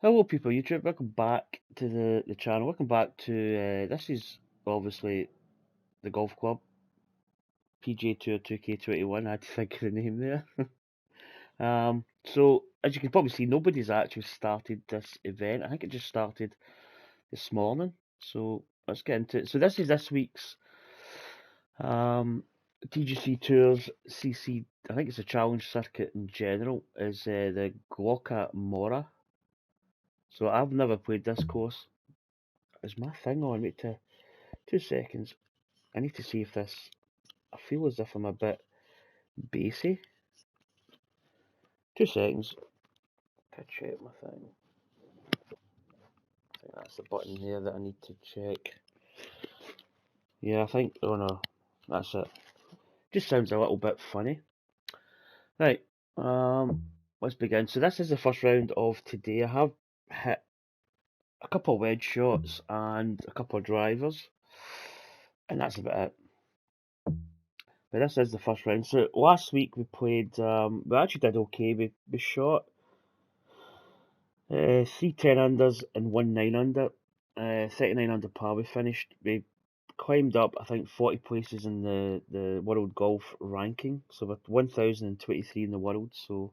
Hello people, YouTube, welcome back to the channel, welcome back to, this is obviously the golf club, PGA Tour 2K21, I had to think of the name there. So, as you can probably see, nobody's actually started this event, I think it just started this morning, so let's get into it. So this is this week's TGC Tours CC, I think it's a challenge circuit in general, is the Glauca Mora. So I've never played this course. Is my thing on? Wait 2 seconds. I need to see if this. I feel as if I'm a bit bassy. 2 seconds. Can I check my thing? I think that's the button here that I need to check. Yeah, I think. Oh no, that's it. Just sounds a little bit funny. Right. Let's begin. So this is the first round of today. I have hit a couple of wedge shots and a couple of drivers, and that's about it. But this is the first round. So last week we played. We actually did okay. We shot 3 10-unders and 1 9-under. 39 under par we finished. We climbed up, I think, 40 places in the world golf ranking. So we're 1023 in the world. So,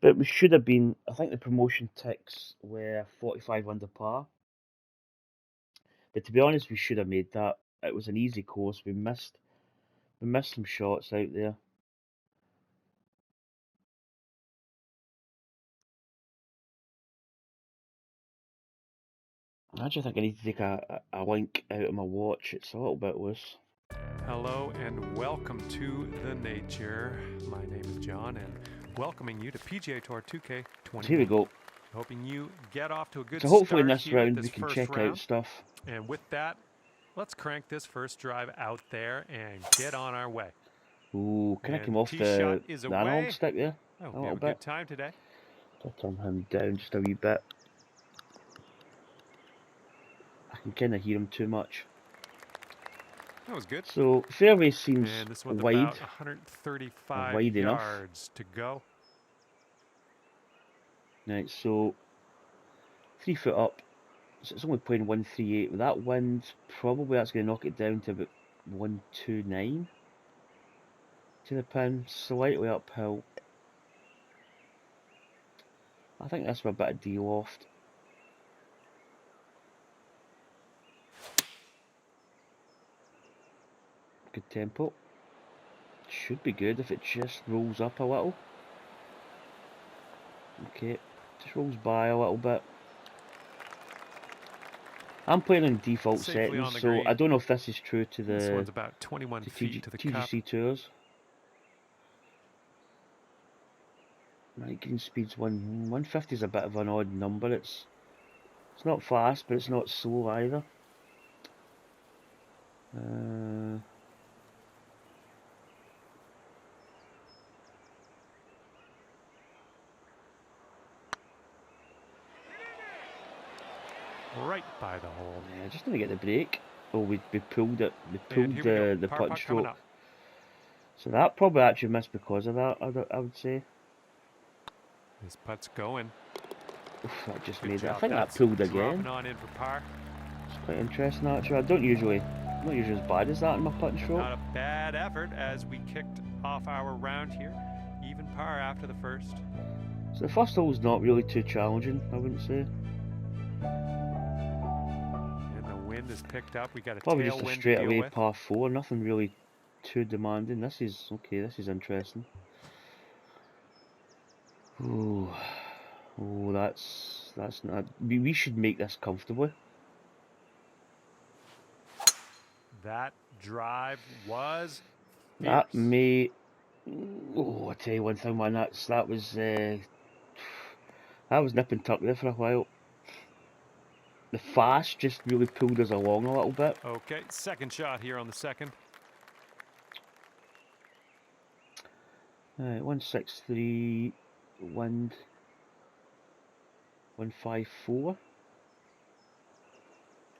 but we should have been. I think the promotion ticks were 45 under par. But to be honest, we should have made that. It was an easy course. We missed some shots out there. I actually think I need to take a link out of my watch. It's a little bit loose. Hello and welcome to The Nature. My name is John and welcoming you to PGA Tour 2K21. So here we go. Hoping you get off to a good So hopefully in start this here round this we can first check round. out stuff. And with that, let's crank this first drive out there and get on our way. Ooh, can I And come off the analog stick there? I hope A you little have a bit. good time today. I'll turn him down just a wee bit. I can kind of hear him too much. That was good. So fairway seems And this one's wide, about 135 wide enough. yards to go. Right, so 3 foot up. So it's only playing 138. With that wind, probably that's going to knock it down to about 129 to the pin, slightly uphill. I think that's for a bit of D-loft. Good tempo. Should be good if it just rolls up a little. Okay, just rolls by a little bit. I'm playing on default settings, so I don't know if this is true to This one's about 21 feet to the TGC cup. Tours. Right, green speed's 150 is a bit of an odd number. It's not fast, but it's not slow either. Right by the hole. Yeah, just gonna get the break. Oh, we pulled it. We pulled the punch stroke. So that probably actually missed because of that. I would say. This putt's going. Oof, that just Good made job. it. I think That's that pulled again. dropping on in for par. It's quite interesting actually. I'm not usually as bad as that in my punch stroke. Not a bad effort as we kicked off our round here. Even par after the first. So the first hole's not really too challenging, I wouldn't say. And the wind is picked up. We got a probably just a straight away with. par 4. Nothing really too demanding. This is okay. This is interesting. Oh, that's not. We should make this comfortably. That drive was fierce. That may. Oh, I tell you one thing, man. That was nip and tuck there for a while. The fast just really pulled us along a little bit. Okay, second shot here on the second. Alright, 163, wind 154.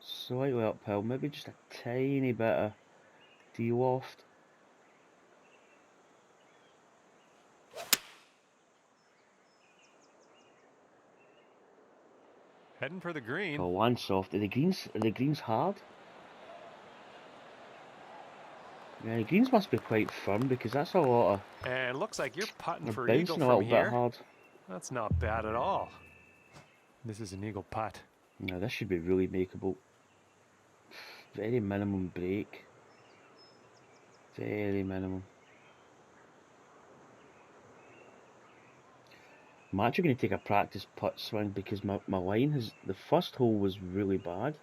Slightly uphill, maybe just a tiny bit of D-loft. Heading for the green. Oh, one soft. Are the greens hard? Yeah, the greens must be quite firm because that's a lot of... And it looks like you're putting for bouncing eagle a from little bit here. hard. That's not bad at all. This is an eagle putt. No, this should be really makeable. Very minimum break. Very minimum. I'm actually going to take a practice putt swing because my line has... The first hole was really bad.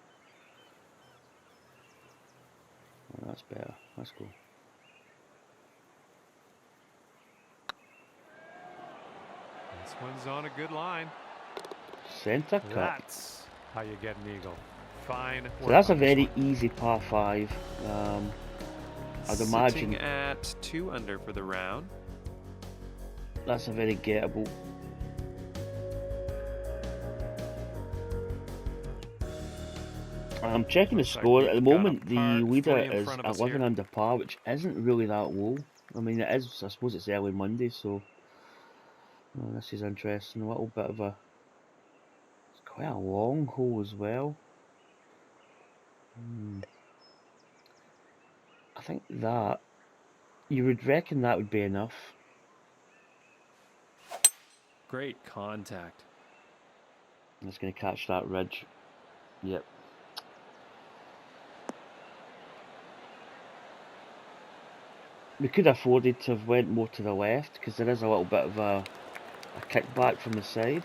Oh, that's better. Let's go. This one's on a good line. Centre cut. That's how you get an eagle. Fine. So that's a very easy par 5. I'd imagine Sitting at 2 under for the round. that's a very gettable. I'm checking the score. At the moment, the leader is 11 under par, which isn't really that low. I mean, it is. I suppose it's early Monday, so this is interesting. A little bit of a... It's quite a long hole as well. I think that... You would reckon that would be enough. Great contact. It's going to catch that ridge. Yep. We could have afforded to have went more to the left because there is a little bit of a kickback from the side.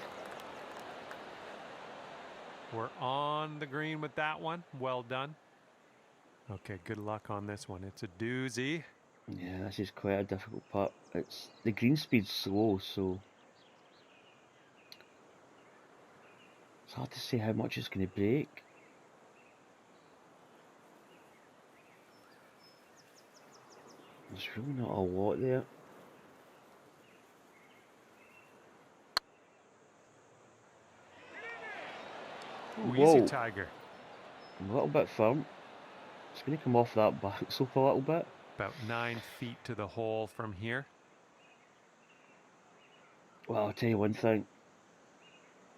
We're on the green with that one. Well done. Okay, good luck on this one. It's a doozy. Yeah, this is quite a difficult putt. It's the green speed's slow, so it's hard to say how much it's going to break. There's really not a lot there. Ooh, Whoa. easy tiger. A little bit firm. It's going to come off that back slope a little bit. About 9 feet to the hole from here. Well, I'll tell you one thing.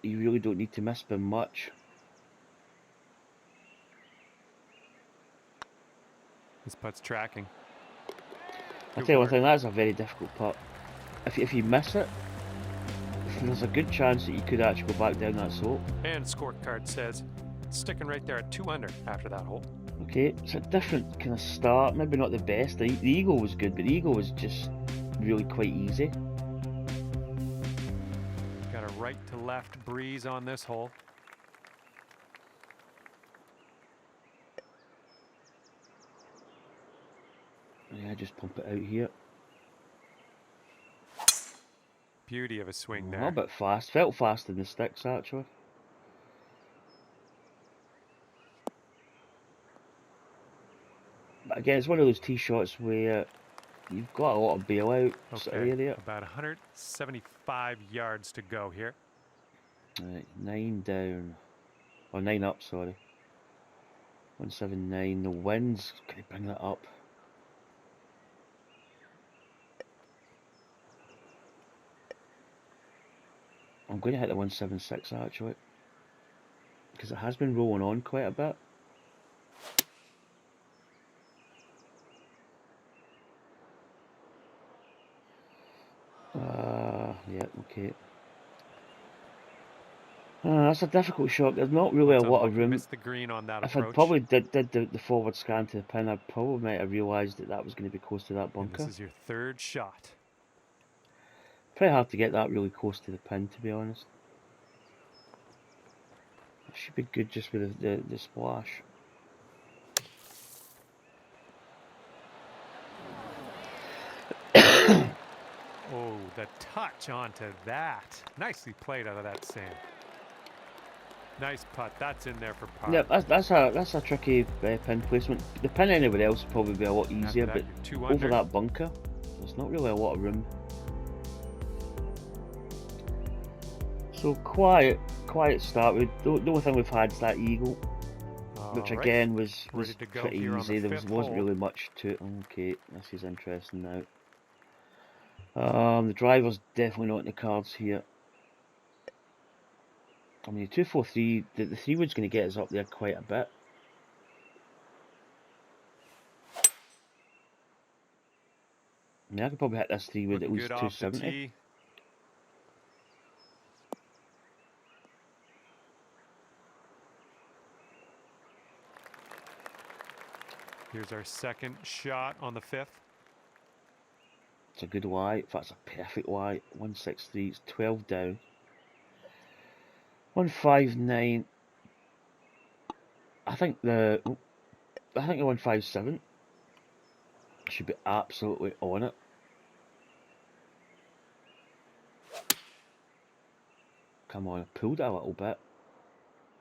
You really don't need to miss by much. This putt's tracking. I'll tell you one thing, that's a very difficult putt. If you miss it, there's a good chance that you could actually go back down that slope. And scorecard says it's sticking right there at 2 under after that hole. Okay, it's a different kind of start, maybe not the best. The eagle was good, but the eagle was just really quite easy. Got a right to left breeze on this hole. Yeah, just pump it out here. Beauty of a swing there. A little bit fast, felt fast in the sticks actually. But again, it's one of those tee shots where you've got a lot of bailout area. About 175 yards to go here. Right, 9 down. Or 9 up, sorry. 179. The wind's going to bring that up. I'm going to hit the 176 actually. Because it has been rolling on quite a bit. Yeah, okay. That's a difficult shot. There's not really a lot of room. Missed the green on that if approach. I probably did the forward scan to the pin, I probably might have realised that was going to be close to that bunker. And this is your 3rd shot. Pretty hard to get that really close to the pin, to be honest. It should be good just with the splash. Oh, the touch onto that. Nicely played out of that sand. Nice putt. That's in there for par. Yeah, that's a tricky pin placement. The pin anywhere else would probably be a lot easier, but over that bunker, there's not really a lot of room. So quiet start. The only thing we've had is that eagle, which again was pretty easy. There wasn't really much to it. Okay, this is interesting now. The driver's definitely not in the cards here. I mean, 243, the 3 wood's going to get us up there quite a bit. I mean, I could probably hit this 3 wood at least 270. Here's our second shot on the 5th. It's a good lie. In fact, it's a perfect lie. 163, it's 12 down. 159. I think the 157 should be absolutely on it. Come on, I pulled it a little bit.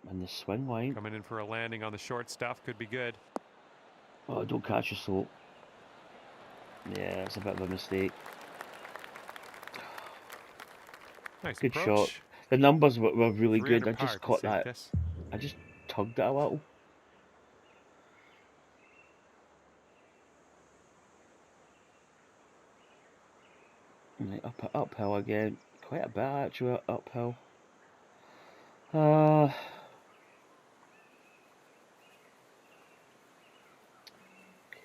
And the swing line. Coming in for a landing on the short stuff could be good. Oh, don't catch your slope. Yeah, it's a bit of a mistake. Nice good approach. shot. The numbers were really good. I par just to caught sink that. this. I just tugged it a little. Right, uphill again. Quite a bit actually uphill. Okay,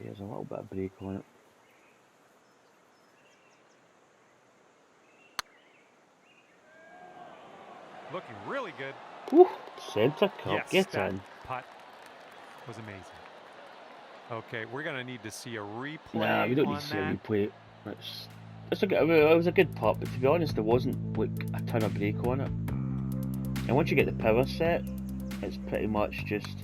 there's a little bit of break on it. Looking really good. Woo! Centre cup, Yes, get that in. putt was amazing. Okay, we're gonna need to see a replay. Nah, we don't need to see a replay. It was a good putt, but to be honest, there wasn't like a ton of break on it. And once you get the power set, it's pretty much just.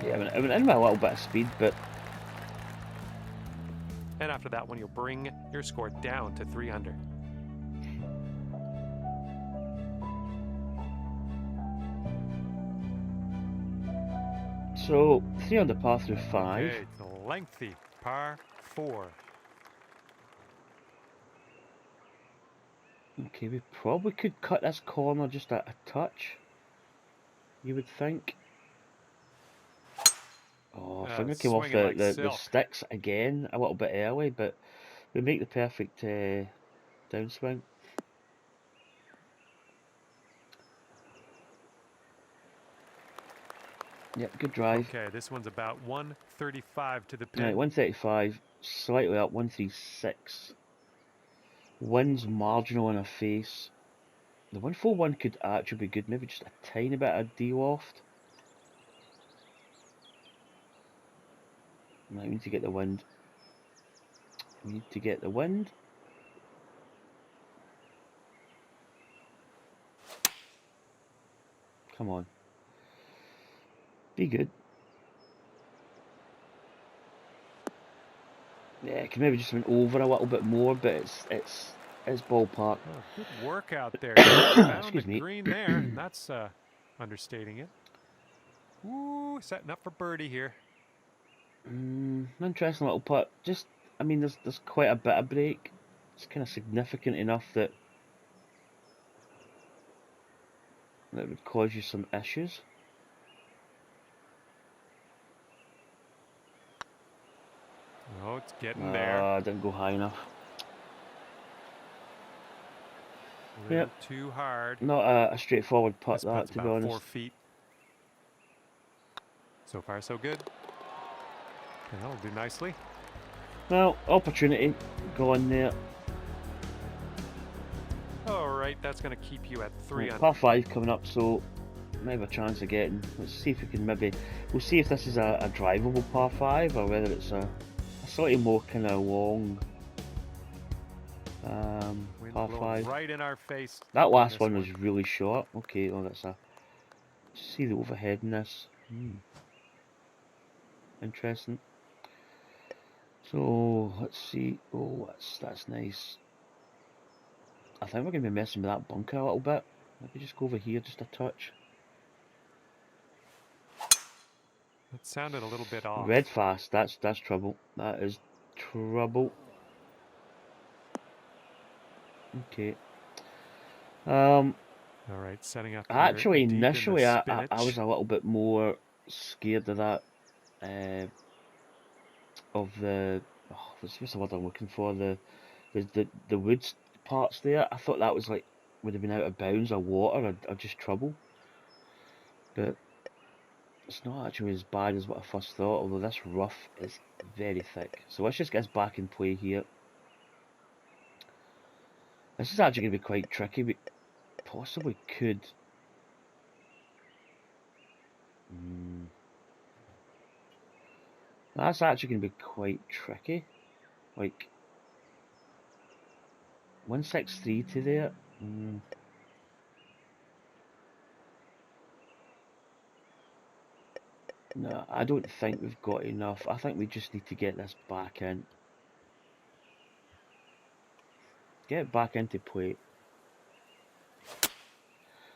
Yeah, I mean, in with a little bit of speed, but. And after that one, you'll bring your score down to 3 under. So 3 under par through 5. Okay, it's a lengthy par 4. Okay, we probably could cut this corner just a touch. You would think. Oh, finger came off the sticks again a little bit early, but we make the perfect downswing. Yep, good drive. Okay, this one's about 135 to the pin. Right, 135, slightly up, 136. Wind's marginal in our face. The 141 could actually be good, maybe just a tiny bit of de-loft. Right, we need to get the wind. We need to get the wind. Come on. Be good. Yeah, it can maybe just went over a little bit more, but it's ballpark. Oh, good work out there. Found Excuse the me. green there. That's understating it. Ooh, setting up for birdie here. Interesting little putt. Just, I mean, there's quite a bit of break. It's kind of significant enough that it would cause you some issues. Oh, it's getting there. I didn't go high enough. A little too hard. Not a straightforward putt, that, to be honest. 4 feet. So far, so good. And that'll do nicely. Well, opportunity. Go on there. All right, that's going to keep you at 3 under. Par 5 coming up, so maybe a chance of getting. Let's see if we can maybe. We'll see if this is a drivable par 5 or whether it's a slightly more kind of long par 5. Right in our face. That last one was really short. Okay, well that's a. See the overhead in this. Interesting. So let's see. Oh, that's nice. I think we're going to be messing with that bunker a little bit. Maybe just go over here just a touch. That sounded a little bit off. Red fast. That's trouble. That is trouble. Okay. All right, setting up. Actually, initially, I was a little bit more scared of that. Of the what's the word I'm looking for? The woods parts there. I thought that was like would have been out of bounds or water or just trouble, but it's not actually as bad as what I first thought. Although this rough is very thick, so let's just get us back in play here. This is actually going to be quite tricky. We possibly could. That's actually going to be quite tricky. Like 163 to there. No, I don't think we've got enough. I think we just need to get this back in. Get it back into play.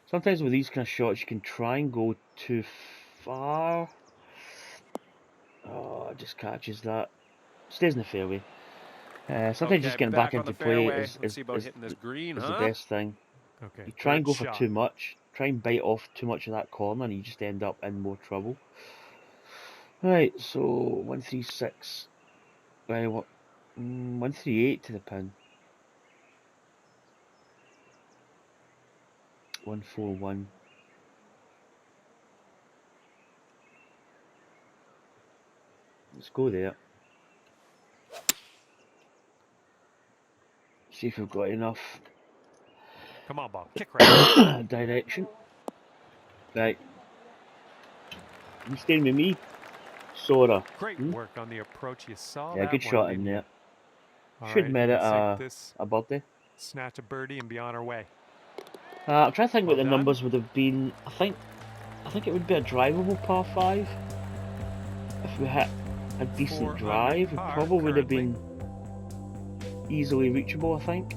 Sometimes with these kind of shots, you can try and go too far. Oh, it just catches that. Stays in the fairway. Sometimes just getting back into play is the best thing. Okay. You try and go for too much. Try and bite off too much of that corner and you just end up in more trouble. Right, so 136. Right, what? 138 to the pin. 141. Let's go there. See if we've got enough. Come on, ball. Kick right. Direction. Right. You staying with me? Sora. Great work on the approach. You saw yeah, that good one, shot in there. Should merit a birdie. Snatch a birdie and be on our way. I'm trying to think what the numbers would have been. I think it would be a drivable par 5. If we hit a decent drive, it probably would have been easily reachable, I think.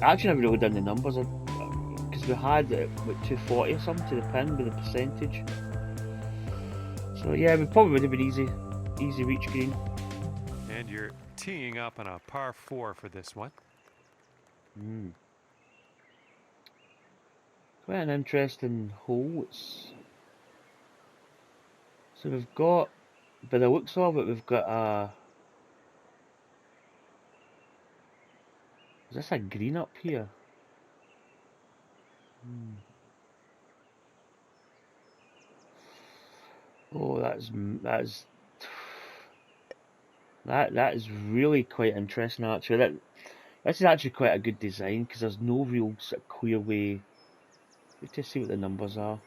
I actually never really done the numbers because we had like 240 or something to the pin with the percentage. So yeah, we probably would have been easy reach green. And you're teeing up on a par 4 for this one. Quite an interesting hole. So we've got, by the looks of it, we've got a. Is this a green up here? Oh, that is really quite interesting actually. This is actually quite a good design because there's no real sort of clear way. Let's just see what the numbers are.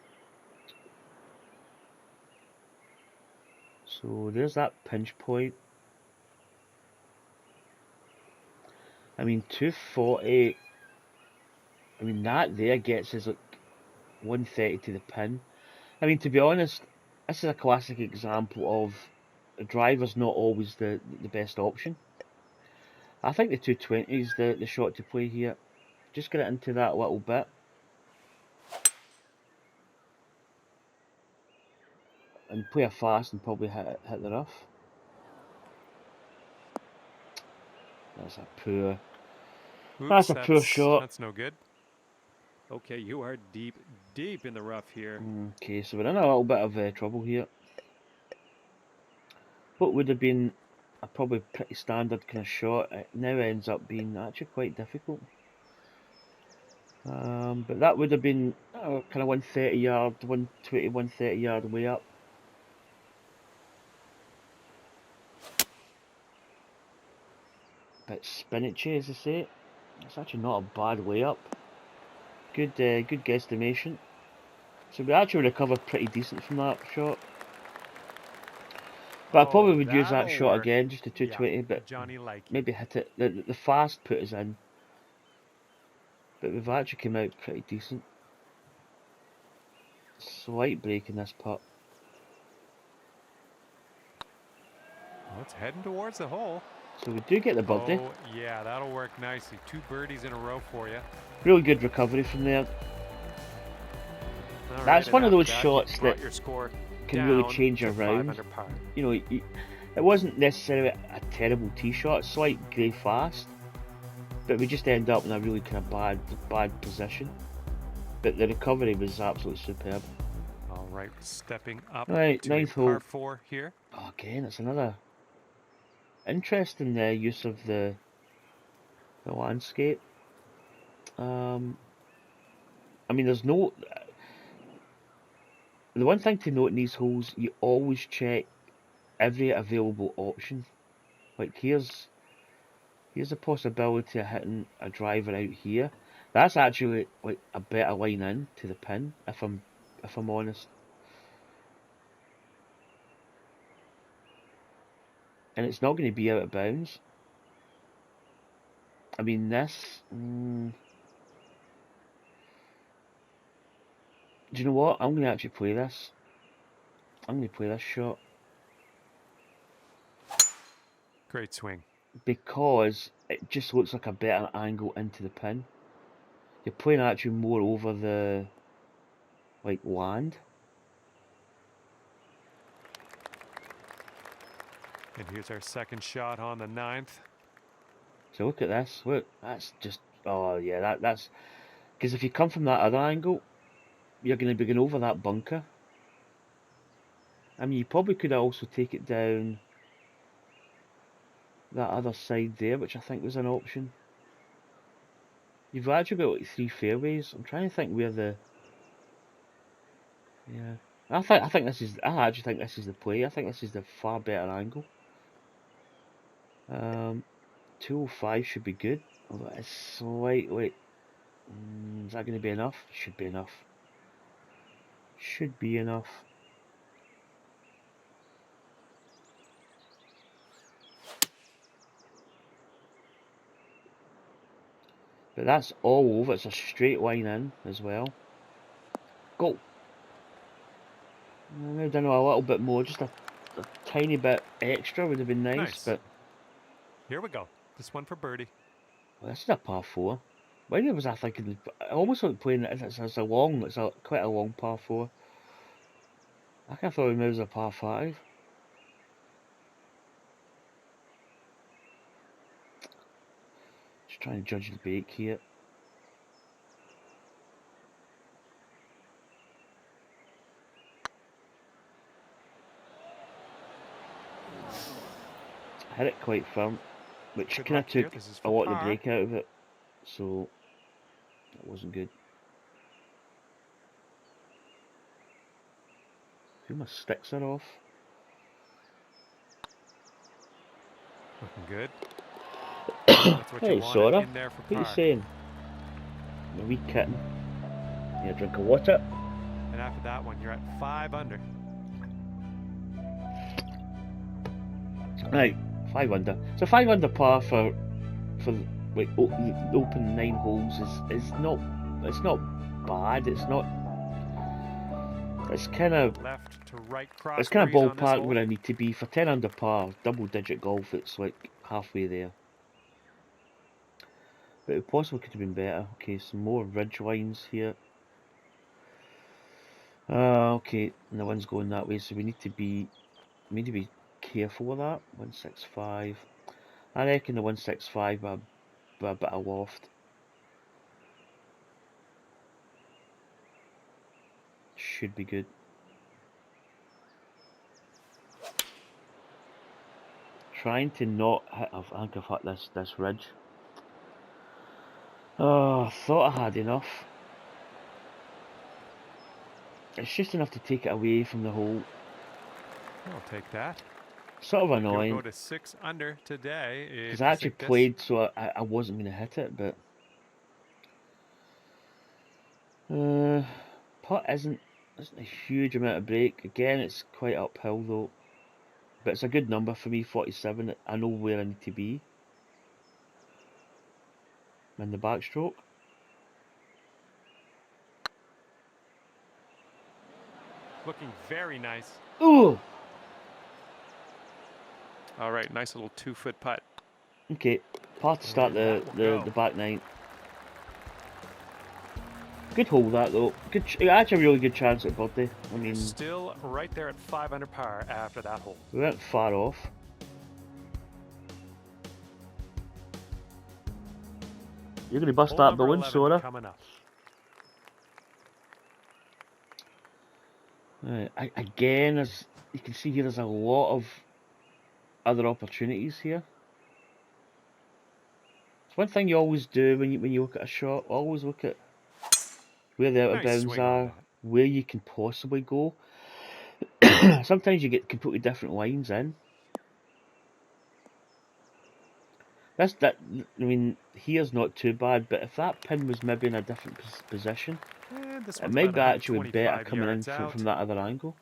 So there's that pinch point. I mean 240. I mean that there gets us like 130 to the pin. I mean, to be honest, this is a classic example of a driver's not always the best option. I think the 220 is the shot to play here. Just get it into that little bit. And play it fast and probably hit the rough. That's a poor. That's a poor shot. That's no good. Okay, you are deep in the rough here. Okay, so we're in a little bit of trouble here. What would have been a probably pretty standard kind of shot, it now ends up being actually quite difficult. But that would have been kind of 130 yard, 120, 130 yard way up. Bit spinachy, as I say. It's actually not a bad way up. Good guesstimation. So we actually recovered pretty decent from that shot. But I probably would use that shot again, just a 220, but maybe hit it. The fast put us in. But we've actually come out pretty decent. Slight break in this putt. Well, it's heading towards the hole. So we do get the birdie. Oh, yeah, that'll work nicely. 2 birdies in a row for you. Really good recovery from there. All That's right, one of those that, shots that can really change your round. You know, it wasn't necessarily a terrible tee shot, slight grey fast, but we just end up in a really kind of bad position. But the recovery was absolutely superb. All right, stepping up right, to ninth par hole. 4 here. Oh, again, it's another interesting use of the landscape. I mean, there's no. The one thing to note in these holes, you always check every available option. Like here's a possibility of hitting a driver out here. That's actually like a better line in to the pin, if I'm honest. And it's not going to be out of bounds. I mean, this. Do you know what? I'm going to actually play this. I'm going to play this shot. Great swing. Because it just looks like a better angle into the pin. You're playing actually more over the like land. And here's our second shot on the 9th. So look at this. Look, that's just, oh yeah, that's because if you come from that other angle, you're going to be going over that bunker. I mean, you probably could also take it down that other side there, which I think was an option. You've actually got like 3 fairways. I'm trying to think where the. Yeah, I think this is. I actually think this is the play. I think this is the far better angle. 205 should be good. Although it's slightly. Is that going to be enough? Should be enough. Should be enough. But that's all over. It's a straight line in as well. Go. I don't know, a little bit more, just a tiny bit extra would have been nice. But here we go. This one for birdie. Well, this is a par 4. When was I thinking? I almost like playing it. It's a long. It's quite a long par 4. I kind of thought it was a par 5. Just trying to judge the break here. I hit it quite firm, which kind of took a lot of the break out of it, so that wasn't good. I feel my sticks are off. Looking good. That's what Hey, you Sora, in there for what are you saying? A wee kitten. Yeah, drink of water. And after that one, you're at 5 under. Right, 5 under. So 5 under par for like the open 9 holes is not, it's not bad. It's not. It's kind of left to right cross. It's kind of ballpark where I need to be for 10 under par, double-digit golf. It's like halfway there. But it possibly could have been better. Okay, some more ridge lines here. Okay, and the wind's going that way, so we need to be careful of that. 165. I reckon the 165 by a bit of loft. Should be good. Trying to not hit. I think I've hit this ridge. Oh, I thought I had enough. It's just enough to take it away from the hole. I'll take that. Sort of annoying. Go to 6 under today. Because I actually played, so I wasn't going to hit it, but putt isn't a huge amount of break. Again, it's quite uphill though, but it's a good number for me. 47. I know where I need to be in the backstroke. Looking very nice. Ooh. All right, nice little 2-foot putt. Okay, par to start the back 9. Good hole that though. Good, actually a really good chance at birdie. I mean, still right there at 5 under par after that hole. We weren't far off. You're gonna bust that balloon, Sora. Coming up. Again, as you can see here, there's a lot of other opportunities here. It's one thing you always do when you look at a shot. Always look at where the out of Nice bounds swing on are, that. where you can possibly go. Sometimes you get completely different lines in. I mean, here's not too bad, but if that pin was maybe in a different position, And this it one's might about be actually better 125 coming in yards out. from that other angle.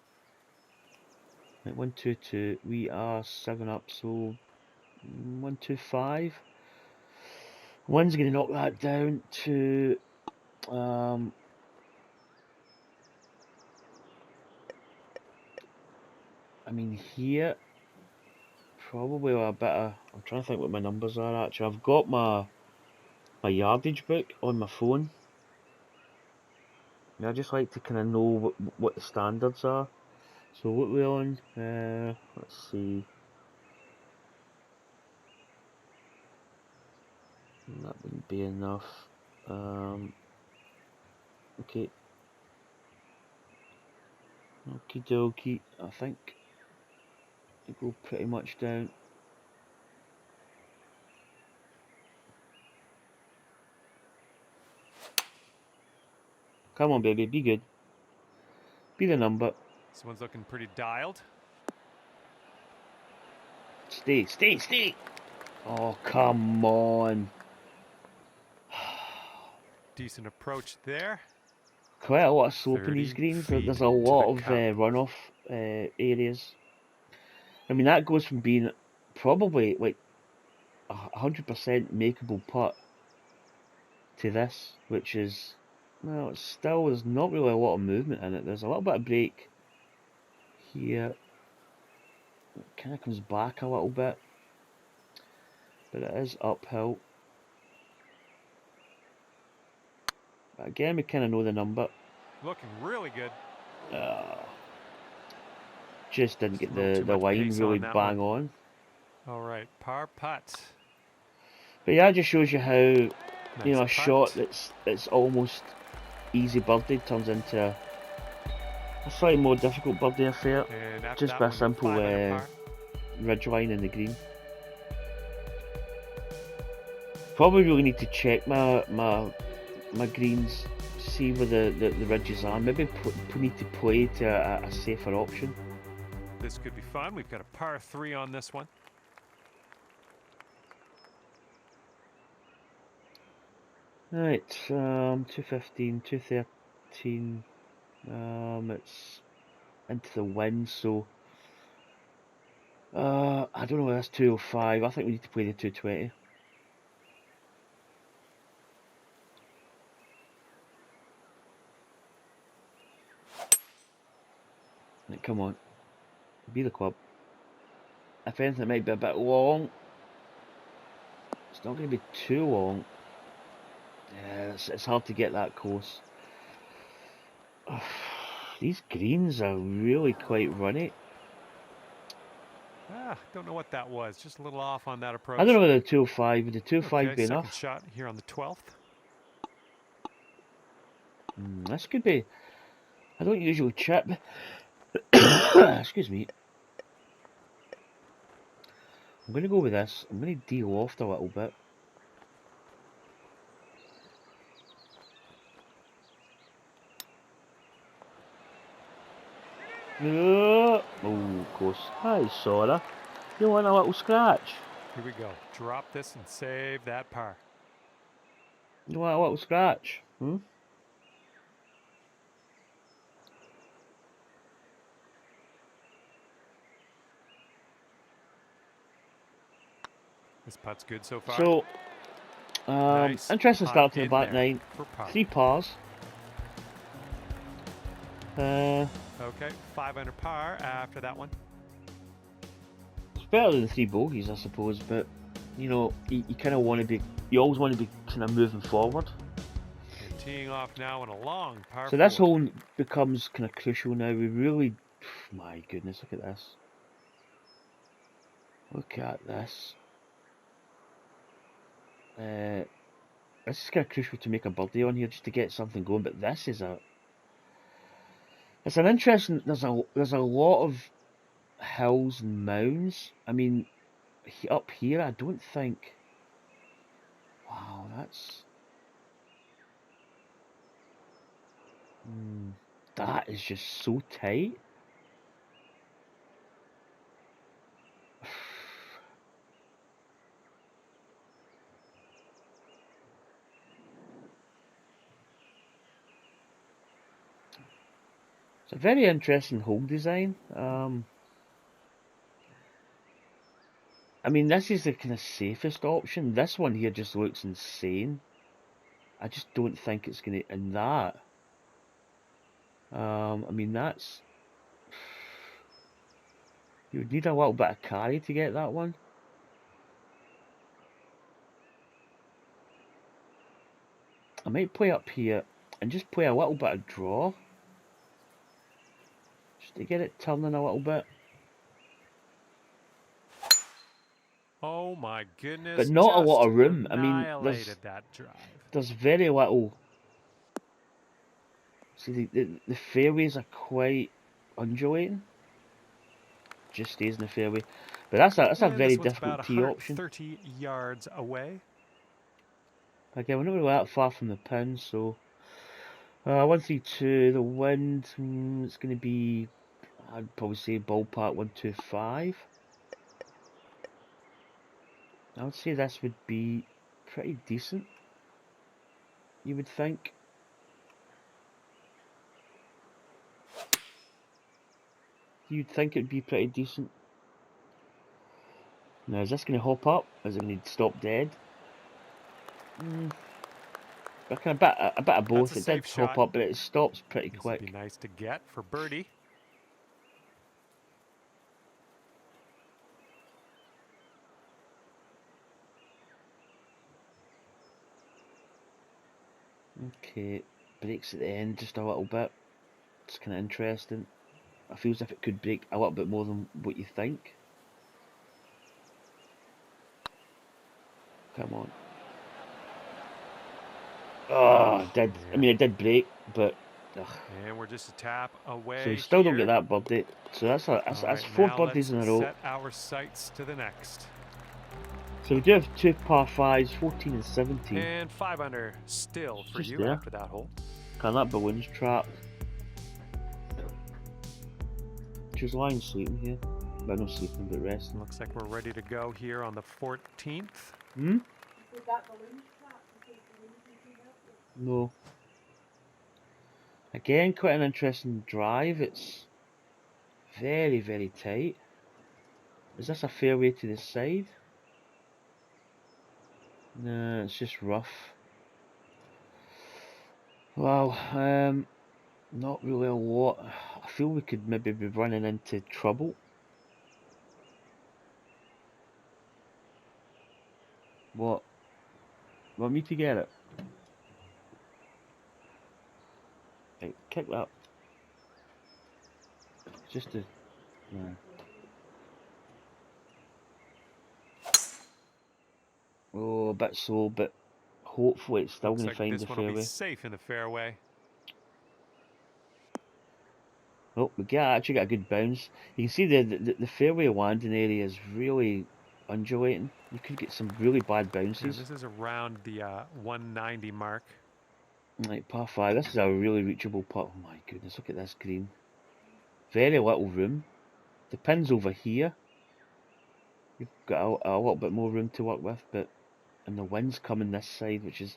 Right, 122. We are 7 up, so 125. One's going to knock that down to I mean here probably a bit of, I'm trying to think what my numbers are actually. I've got my yardage book on my phone. And I just like to kind of know what the standards are. So what we're on, let's see. That wouldn't be enough. Okay. Okie dokie. I think I go pretty much down. Come on, baby, be good. Be the number. This one's looking pretty dialed. Stay, stay, stay. Oh, come on. Decent approach there. Quite a lot of slope in these 30 greens. feet There's a to the lot of cup. runoff areas. I mean, that goes from being probably like 100% makeable putt to this, which is, well, it's still, there's not really a lot of movement in it. There's a little bit of break here. It kind of comes back a little bit, but it is uphill. But again, we kind of know the number. Looking really good. Just didn't Just get a little too the much line pace really on that bang one. on. All right, par putt. But yeah, it just shows you how, Nice you know, a putt. shot that's almost easy birdie turns into a slightly more difficult birdie affair. And after Just that by a one, simple 5 under par. ridge line in the green. Probably really need to check my greens, see where the ridges are. Maybe need to play to a safer option. This could be fun. We've got a par 3 on this one. Right, 215, 213. It's into the wind, so I don't know. That's 205. I think we need to play the 220. Right, come on, be the club. If anything, it might be a bit long. It's not going to be too long. Yeah, it's hard to get that close. These greens are really quite runny. Don't know what that was. Just a little off on that approach. I don't know whether the 205 would the 205 be second enough. shot here on the 12th. This could be. I don't usually chip. Excuse me. I'm going to go with this. I'm going to de-loft a little bit. Oh, of course. Hi, Sora. You want a little scratch? Here we go. Drop this and save that par. You want a little scratch? This putt's good so far. So, Nice interesting putt start to the in back there nine. for par. 3 pars. Okay, 5 under par after that one. It's better than 3 bogeys, I suppose, but you know, you kind of want to be, you always want to be kind of moving forward. And teeing off now on a long par. So this 4. hole becomes kind of crucial now. We really, my goodness, look at this. Look at this. This is kind of crucial to make a birdie on here just to get something going. But this is it's an interesting. There's a lot of hills and mounds. I mean, up here, I don't think. Wow, that's... that is just so tight. It's a very interesting hole design. I mean, this is the kind of safest option. This one here just looks insane. I just don't think it's going to... And that... I mean, that's... You would need a little bit of carry to get that one. I might play up here and just play a little bit of draw. Just to get it turning a little bit. Oh my goodness. But not a lot just of room. I mean, annihilated that drive. there's very little... See, the fairways are quite undulating. Just stays in the fairway. But that's a very this one's difficult about tee option. 30 yards away. Again, we're not really that far from the pin, so... 132, the wind, it's going to be... I'd probably say ballpark 125. I would say this would be pretty decent, you would think. You'd think it'd be pretty decent. Now, is this going to hop up? Is it going to stop dead? A bit of both. It did hop up, but it stops pretty quick. This would be nice to get for birdie. Okay, breaks at the end just a little bit. It's kind of interesting. I feel as if it could break a little bit more than what you think. Come on. Oh, it did. I mean, it did break, but... Ugh. And we're just a tap away. So we still don't get that birdie. So that's 4 birdies in a row. Set our sights to the next. So we do have 2 par 5s, 14 and 17. And 5 under still for you there. after that hole. Can that balloon's trapped? She's lying sleeping here. Well, not sleeping, but resting. Looks like we're ready to go here on the 14th. No. Again, quite an interesting drive. It's very, very tight. Is this a fairway to the side? No, it's just rough. Well, not really a lot. I feel we could maybe be running into trouble. What? Want me to get it? Right, kick that. Just to... No. Oh, a bit slow, but hopefully it's still going to find the fairway. This one will be safe in the fairway. Oh, we actually got a good bounce. You can see the fairway landing area is really undulating. You could get some really bad bounces. Yeah, this is around the 190 mark. Right, par 5. This is a really reachable putt. Oh my goodness, look at this green. Very little room. The pin's over here. You've got a little bit more room to work with, but... And the wind's coming this side, which is...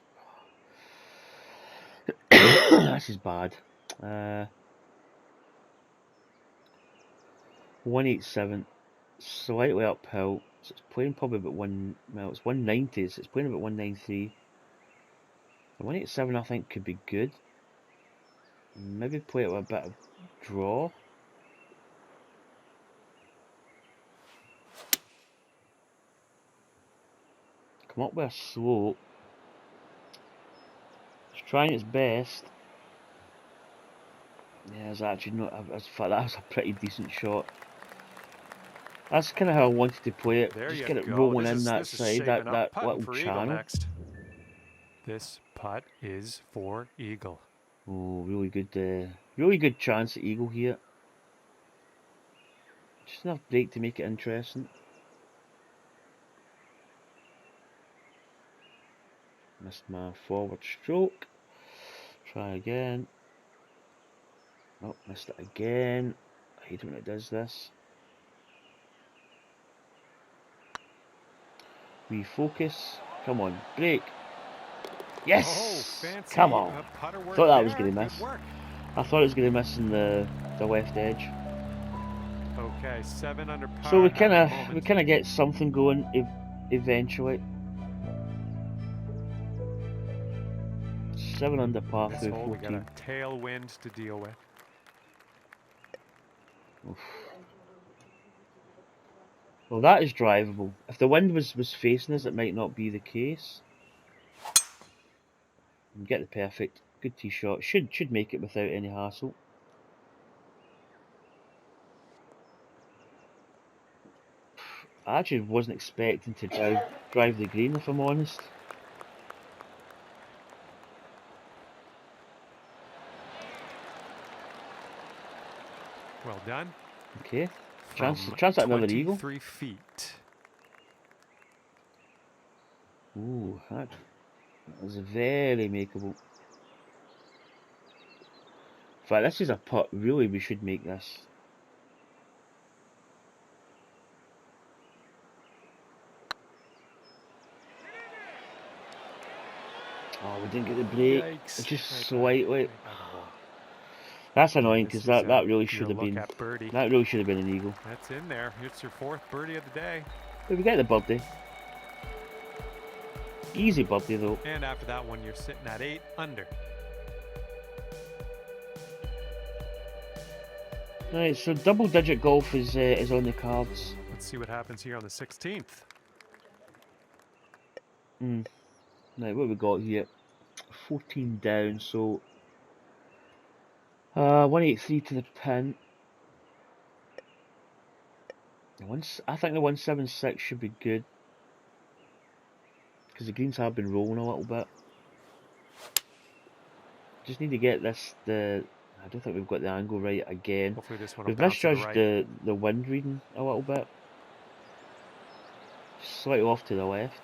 this is bad. 187, slightly uphill, so it's playing probably about it's 190, so it's playing about 193. The 187 I think could be good. Maybe play it with a bit of draw. Come up with a slope. It's trying its best. Yeah, it's actually not. In fact, that was a pretty decent shot. That's kind of how I wanted to play it. Just get it rolling in that side, that little channel. This putt is for eagle. Oh, really good chance at eagle here. Just enough break to make it interesting. Missed my forward stroke. Try again. Oh, missed it again. I hate when it does this. Refocus. Come on, break. Yes! Oh, fancy Come on. putter work Thought that was there. going to Good miss. work. I thought it was going to miss in the left edge. Okay, 7 under par. So we at the kind moment. of get something going eventually. 7 under par This through hole, we got 14. a tailwind to deal with. Oof. Well, that is drivable. If the wind was facing us, it might not be the case. Get the perfect, good tee shot. Should make it without any hassle. I actually wasn't expecting to drive the green, if I'm honest. Well done. Okay. From Chance at another eagle. 23 feet. Ooh, that was very makeable. In fact, this is a putt. Really, we should make this. Oh, we didn't get the break. Yikes. Just Right slightly. by the hole. That's annoying This because is, that really your should have look been. at birdie. That really should have been an eagle. That's in there. It's your 4th birdie of the day. But we get the birdie. Easy birdie though. And after that one, you're sitting at 8 under. Right, so double-digit golf is on the cards. Let's see what happens here on the 16th. Right, what we got here? 14 down, so 183 to the pin. I think the 176 should be good because the greens have been rolling a little bit. Just need to get this. I don't think we've got the angle right again. Hopefully this one will We've bounce to the misjudged right. the wind reading a little bit. Slightly off to the left.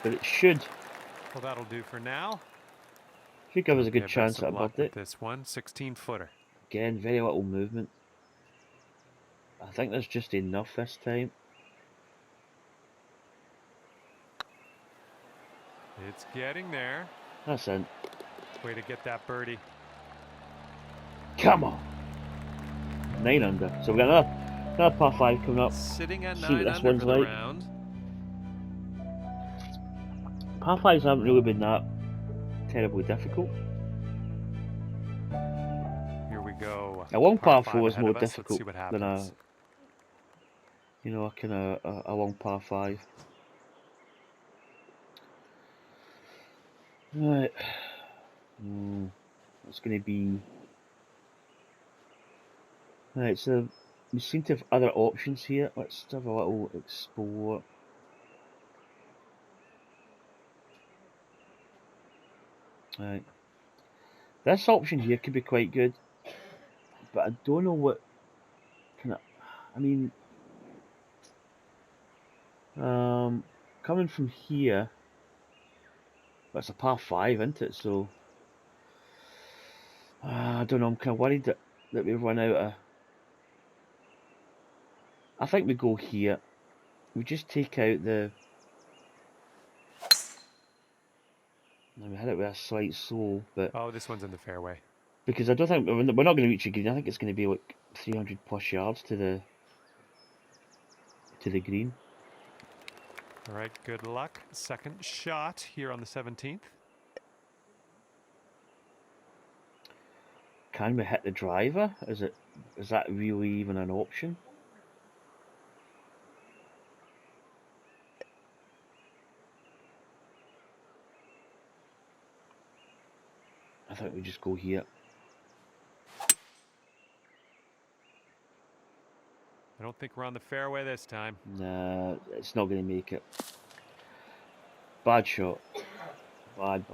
But it should Well, that'll do for now. give us a good Okay, chance best at of a luck birdie. with this one, 16-footer. Again, very little movement. I think there's just enough this time. It's getting there. That's in. Way to get that birdie. Come on. 9 under. So we've got another par 5 coming up. Sitting at See 9 what this under one's for the like. round. Par 5s haven't really been that terribly difficult. Here we go. A long par 5 4 is ahead more of us. Let's difficult see what than happens. a long par 5. Right. It's going to be... Right, so we seem to have other options here. Let's have a little explore. Right. This option here could be quite good, but I don't know what kind of... I mean... coming from here... Well, it's a par 5, isn't it? So... I don't know, I'm kind of worried that we've run out of... I think we go here. We just take out the... We hit it with a slight sole, but... Oh, this one's in the fairway. Because I don't think... We're not going to reach a green. I think it's going to be like 300 plus yards to the green. All right, good luck. Second shot here on the 17th. Can we hit the driver? Is that really even an option? I think we just go here. I don't think we're on the fairway this time. Nah, it's not going to make it. Bad shot. Bad.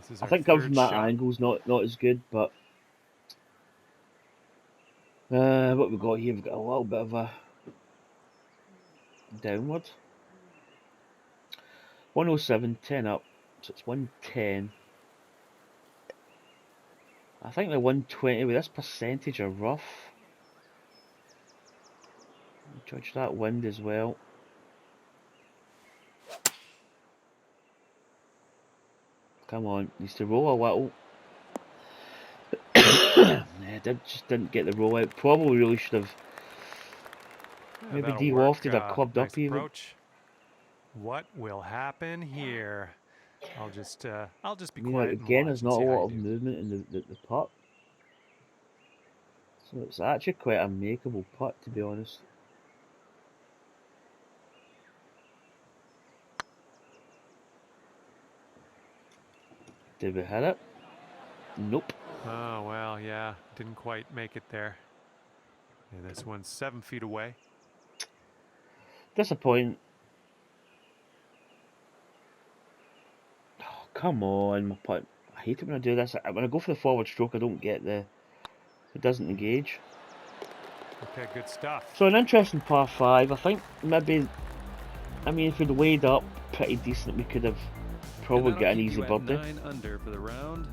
This is I our think coming third from that shot. angle's not as good, but what we've got here, we've got a little bit of a downward. 107, 10 up, so it's 110. I think the 120 with this percentage of rough. Judge that wind as well. Come on, needs to roll a little. Yeah, just didn't get the roll out. Probably really should have maybe de-lofted or clubbed nice up even. Approach. What will happen here? I'll just be You know, quiet again, and watch there's and not a see how lot you of do. movement in the putt. So it's actually quite a makeable putt, to be honest. Did we hit it? Nope. Oh, well, yeah. Didn't quite make it there. And this one's 7 feet away. Disappointing. Oh, come on, my putt. I hate it when I do this. When I go for the forward stroke, I don't get the... It doesn't engage. Okay, good stuff. So an interesting par 5. I think maybe... I mean, if we'd weighed up pretty decent, we could have probably got an easy birdie. 9 under for the round.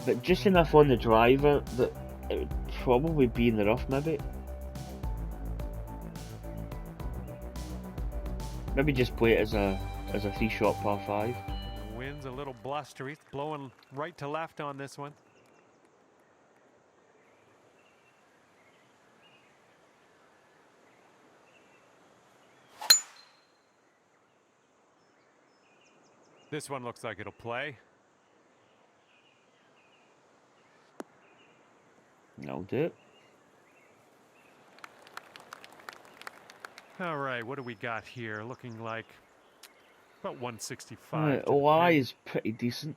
But just enough on the driver that it would probably be in the rough, maybe. Maybe just play it as a 3-shot par 5. The wind's a little blustery. It's blowing right to left on this one. This one looks like it'll play. That'll do it. All right, what do we got here? Looking like about 165. Right, to the OI pin. is pretty decent.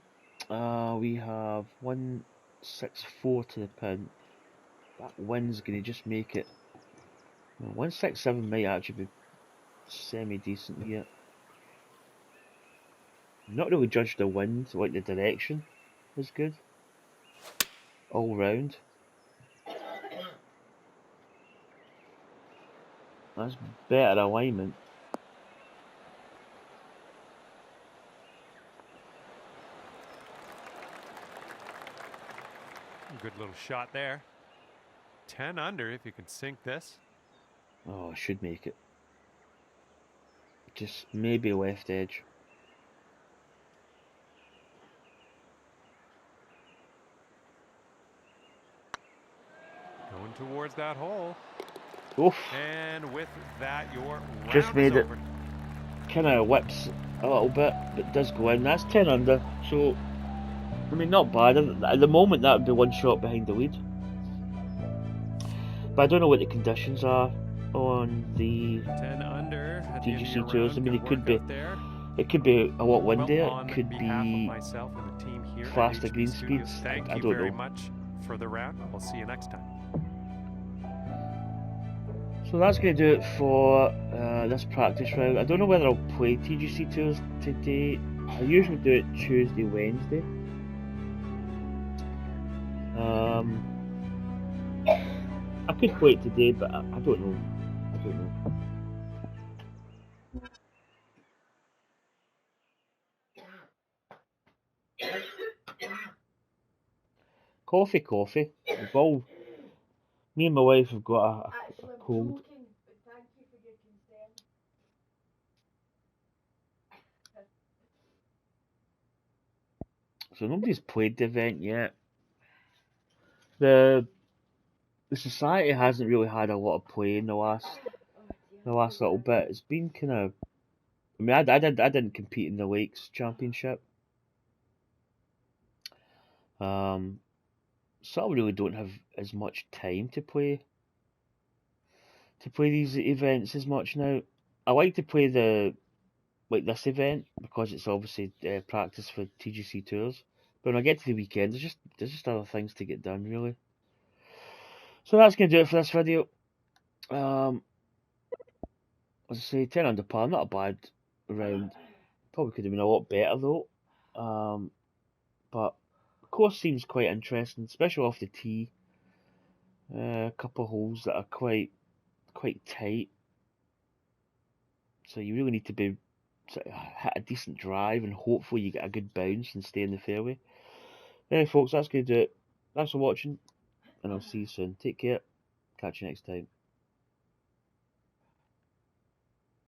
We have 164 to the pin. That wind's going to just make it. 167 might actually be semi-decent here. Not really judged the wind, like the direction is good. All round. That's better alignment. Good little shot there. 10 under if you can sink this. Oh, I should make it. Just maybe left edge. Going towards that hole. Oof. And with that, your Just round made is it. over. Kind of whips a little bit, but does go in. That's 10 under, so I mean, not bad. At the moment, that would be 1 shot behind the lead. But I don't know what the conditions are on the 10 under at the end of TGC your tours. I round. mean, Good work out there. it could be a lot windier. Well, It could behalf of be myself and the team here at faster HB green Studios, speeds. Thank I you don't very know. much for the round. We'll see you next time. So that's going to do it for this practice round. I don't know whether I'll play TGC tours today. I usually do it Tuesday, Wednesday. I could play it today, but I don't know. Coffee. We've all, me and my wife have got a cold. So nobody's played the event yet. The society hasn't really had a lot of play in the last little bit. It's been kind of. I mean, I didn't compete in the Lakes Championship. So I really don't have as much time to play these events as much now. I like to play this event because it's obviously practice for TGC tours. But when I get to the weekend, there's just other things to get done really. So that's gonna do it for this video. As I say, 10 under par, not a bad round. Probably could have been a lot better though. But the course seems quite interesting, especially off the tee. A couple of holes that are quite tight. So you really need to be sort of hit a decent drive and hopefully you get a good bounce and stay in the fairway. Anyway, folks, that's going to do it. Thanks for watching, and I'll see you soon. Take care. Catch you next time.